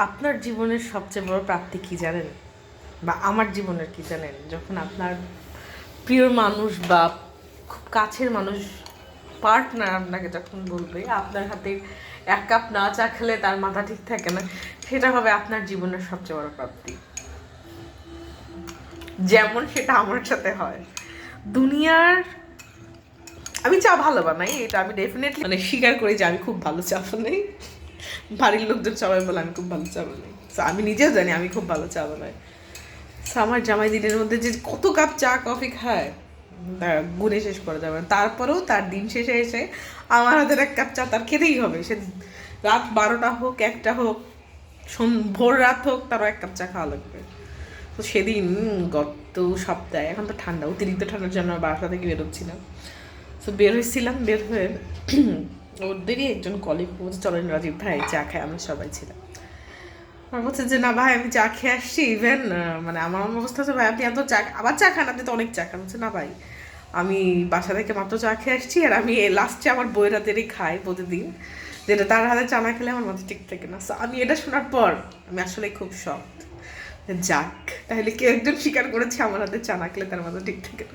আপনার জীবনের সবচেয়ে বড় প্রাপ্তি কি জানেন? বা আমার জীবনের কি জানেন? যখন আপনার প্রিয় মানুষ বা খুব কাছের মানুষ, পার্টনার আপনাকে যখন বলবে আপনার হাতে এক কাপ না চা খেলে তার মাথা ঠিক থাকে না, সেটা হবে আপনার জীবনের সবচেয়ে বড় প্রাপ্তি। যেমন সেটা আমার সাথে হয়। দুনিয়ার আমি চা ভালো বানাই, এটা আমি ডেফিনেটলি মানে স্বীকার করি যে আমি খুব ভালো চা বানাই। বাড়ির লোকজন সবাই বলে আমি খুব ভালো চা বানাই। তো আমি নিজেও জানি আমি খুব ভালো চা বানাই। তো আমার জামাই দিনের মধ্যে যে কত কাপ চা কফি খায় তা গুণে শেষ করা যাবে না। তারপরেও তার দিন শেষে এসে আমার হাতের এক কাপ চা তার খেতেই হবে। সে রাত 12টা হোক, 1টা হোক, ভোর রাত হোক, তারও এক কাপ চা খাওয়া লাগবে। তো সেদিন গত সপ্তাহে, এখন তো ঠান্ডা, অতিরিক্ত ঠান্ডার জন্য বাসা থেকে বেরোচ্ছিলাম। তো বের হয়েছিলাম, বের হয়ে ওদেরই একজন কলিগ বলছে চলেন রাজীব ভাই চা খাই, আমরা সবাই ছিলাম। আমার বলছে যে না ভাই আমি চা খেয়ে আসছি, ইভেন মানে আমার অবস্থা হচ্ছে ভাই আপনি এত চা আবার চা খান, আপনি তো অনেক চা খান। বলছে না ভাই আমি বাসা থেকে মাত্র চা খেয়ে আসছি, আর আমি লাস্টে আমার বইয়ের হাতেরই খাই প্রতিদিন, যেটা তার হাতে চা না খেলে আমার মাথা ঠিক থাকে না। সো আমি এটা শোনার পর আমি আসলে খুব শকড। যাক, তাহলে কেউ একজন স্বীকার করেছে আমার হাতে চা না খেলে তার মাথা ঠিক থাকে না।